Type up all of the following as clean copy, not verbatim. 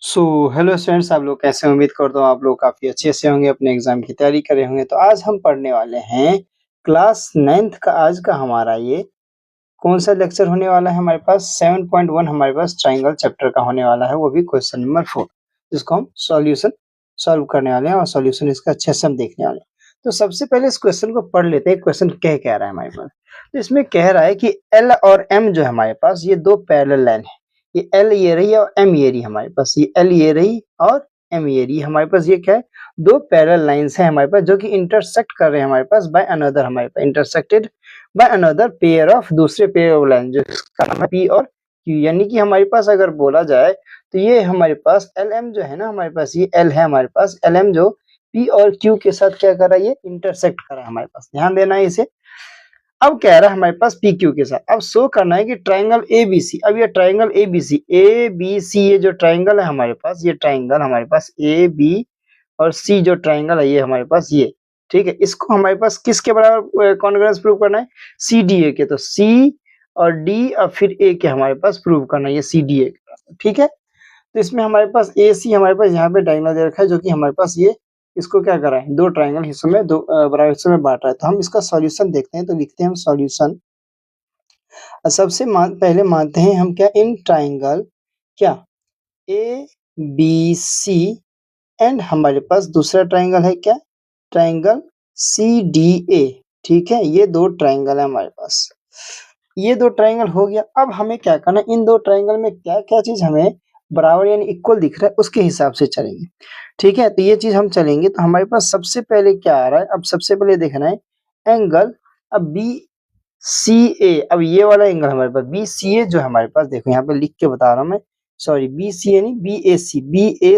So hello students, आप लोग कैसे हैं? उम्मीद करता हूँ आप लोग काफ़ी अच्छे से होंगे, अपने एग्ज़ाम की तैयारी कर रहे होंगे। तो आज हम पढ़ने वाले हैं क्लास 9th का आज का हमारा ये कौन-सा लेक्चर होने वाला है हमारे पास 7.1 हमारे पास ट्रायंगल चैप्टर का होने वाला है, वो भी क्वेश्चन नंबर 4 जिसको हम सॉल्व करने वाले हैं और सॉल्यूशन इसका अच्छे से हम देखने वाले हैं। तो सबसे पहले इस क्वेश्चन को पढ़ लेते हैं, क्वेश्चन क्या रहा है हमारे पास। तो इसमें कह रहा है कि एल और एम जो है हमारे पास ये 2 पैरेलल लाइन है। ये एल ये रही और एम ये रही हमारे पास, ये एल ये रही और एम ये रही हमारे पास। ये क्या है? 2 पैरेलल लाइन्स हैं हमारे पास जो कि इंटरसेक्ट कर रहे हैं हमारे पास बाय अनदर, हमारे पास intersected by another pair of, दूसरे पेयर ऑफ लाइन जिसका नाम है पी और क्यू। यानी कि हमारे पास अगर बोला जाए तो ये हमारे पास एल एम जो है ना, हमारे पास ये एल है हमारे पास, एल एम जो पी और क्यू के साथ क्या कर रहा है, ये इंटरसेक्ट कर रहा है हमारे पास। ध्यान देना है इसे। अब कह रहा है हमारे पास पी क्यू के साथ अब शो करना है कि ट्राइंगल ए बी सी। अब ये ट्राइंगल ए बी सी ये जो ट्राइंगल है हमारे पास, ये ट्राइंगल हमारे पास ए बी और सी जो ट्राइंगल है ये हमारे पास ये, ठीक है। इसको हमारे पास किसके बराबर कॉन्ग्रुएंस प्रूव करना है? सी डी ए के। तो सी और डी और फिर ए के हमारे पास प्रूव करना है, ये सी डी ए, ठीक है। तो इसमें हमारे पास ए सी हमारे पास यहाँ पे डायगोनल दे रखा है, जो कि हमारे पास ये इसको क्या कर रहा है, 2 ट्राइंगल हिस्सों में, 2 बराबर हिस्सों में बांट रहा है। तो हम इसका सॉल्यूशन देखते हैं। तो लिखते हैं हम सॉल्यूशन। सबसे पहले मानते हैं हम क्या, इन ट्राइंगल क्या ए बी सी एंड हमारे पास दूसरा ट्राइंगल है क्या, ट्राइंगल सी डी ए, ठीक है। ये 2 ट्राइंगल है हमारे पास, ये 2 ट्राइंगल हो गया। अब हमें क्या करना है, इन 2 ट्राइंगल में क्या क्या चीज हमें बराबर यानी इक्वल दिख रहा है उसके हिसाब से चलेंगे, ठीक है। तो ये चीज हम चलेंगे। तो हमारे पास सबसे पहले क्या आ रहा है, अब सबसे पहले देखना है एंगल, अब बी सी ए। अब ये वाला एंगल हमारे पास बी सी ए जो है हमारे पास, देखो यहाँ पे लिख के बता रहा हूँ मैं, सॉरी बी सी ए नहीं, बी ए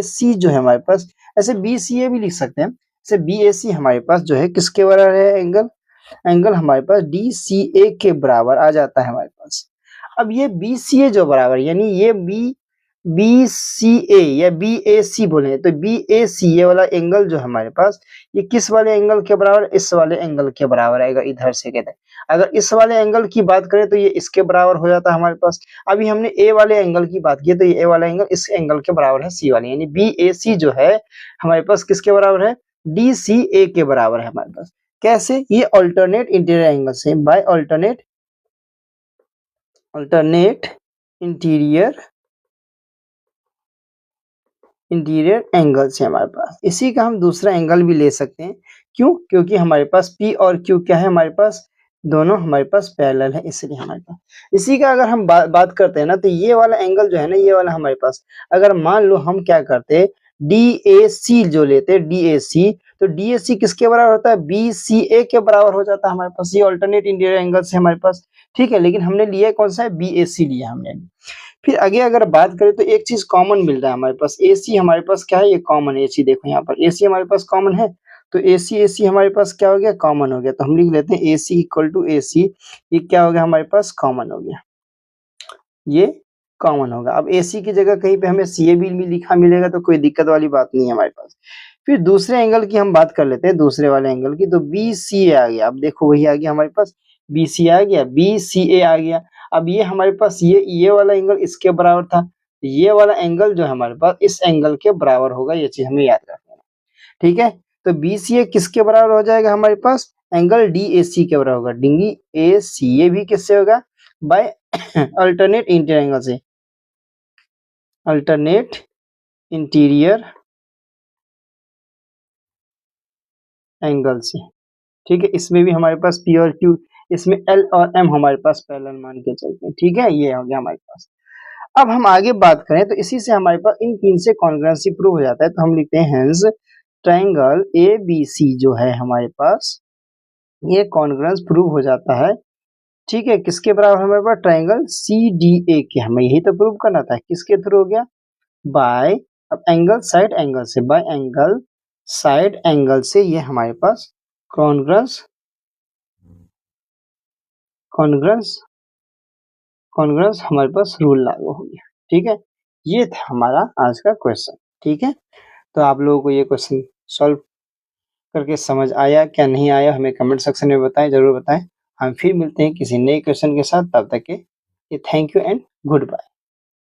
सी जो है हमारे पास, ऐसे बी सी ए भी लिख सकते हैं। ऐसे बी ए सी हमारे पास जो है किसके बराबर है एंगल, एंगल हमारे पास डी सी ए के बराबर आ जाता है हमारे पास। अब ये बी सी ए जो बराबर यानी ये बी सी ए या बी ए सी बोले तो बी ए सी ये वाला एंगल जो हमारे पास, ये किस वाले एंगल के बराबर, इस वाले एंगल के बराबर आएगा। इधर से कहते हैं अगर इस वाले एंगल की बात करें तो ये इसके बराबर हो जाता है हमारे पास। अभी हमने ए वाले एंगल की बात की तो ये ए वाला एंगल इस एंगल के बराबर है सी वाले, यानी बी ए सी जो है हमारे पास किसके बराबर है, डी सी ए के बराबर है हमारे पास। कैसे? ये अल्टरनेट इंटीरियर एंगल से, बाय अल्टरनेट इंटीरियर एंगल से हमारे पास। इसी का हम दूसरा एंगल भी ले सकते हैं। क्यों? क्योंकि हमारे पास P और Q क्या है हमारे पास, दोनों हमारे पास पैरेलल है, इसलिए हमारे पास। इसी का अगर हम बात करते हैं ना, तो ये वाला एंगल जो है ना, ये वाला हमारे पास, अगर मान लो हम क्या करते, DAC जो लेते DAC, तो DAC किसके बराबर होता है, BCA के बराबर हो जाता है हमारे पास। ये अल्टरनेट इंटीरियर एंगल से हमारे पास, ठीक है। लेकिन हमने लिया कौन सा है, BAC लिया हमने। फिर आगे अगर बात करें तो एक चीज कॉमन मिल रहा है हमारे पास, AC हमारे पास क्या है, ये कॉमन है। AC देखो यहाँ पर AC हमारे पास कॉमन है, तो AC हमारे पास क्या हो गया, कॉमन हो गया। तो हम लिख लेते हैं AC इक्वल टू AC, ये क्या हो गया हमारे पास, कॉमन हो गया, ये कॉमन होगा। अब AC की जगह कहीं पे हमें CA भी लिखा मिलेगा तो कोई दिक्कत वाली बात नहीं है हमारे पास। फिर दूसरे एंगल की हम बात कर लेते हैं, दूसरे वाले एंगल की। तो BCA आ गया, अब देखो वही आ गया हमारे पास, BCA आ गया, BCA आ गया। अब ये हमारे पास ये वाला एंगल इसके बराबर था, ये वाला एंगल जो है हमारे पास इस एंगल के बराबर होगा, ये चीज हमें याद रखना है, ठीक है। तो BCA किसके बराबर हो जाएगा हमारे पास, एंगल DAC के बराबर होगा। DACA भी किससे होगा, बाय अल्टरनेट इंटीरियर एंगल से, अल्टरनेट इंटीरियर एंगल से, ठीक है। इसमें भी हमारे पास P और Q, इसमें L और M हमारे पास पैरेलल मान के चलते हैं, ठीक है। ये हो गया हमारे पास। अब हम आगे बात करें तो इसी से हमारे पास इन तीन से कॉन्ग्रुएंसी प्रूव हो जाता है। तो हम लिखते हैं हेंस ट्राइंगल ABC जो है हमारे पास, ये कॉन्ग्रुएंस प्रूव हो जाता है, ठीक है। किसके बराबर हमारे पास, ट्राइंगल CDA के। हमें यही तो प्रूव करना था, किसके थ्रू हो गया, बाय, अब एंगल साइड एंगल से, बाय एंगल साइड एंगल से ये हमारे पास कॉन्ग्रुएंस हमारे पास रूल लागू हो गया, ठीक है। ये था हमारा आज का क्वेश्चन, ठीक है। तो आप लोगों को ये क्वेश्चन सॉल्व करके समझ आया क्या नहीं आया, हमें कमेंट सेक्शन में बताएं, जरूर बताएं। हम फिर मिलते हैं किसी नए क्वेश्चन के साथ, तब तक के thank you and good bye.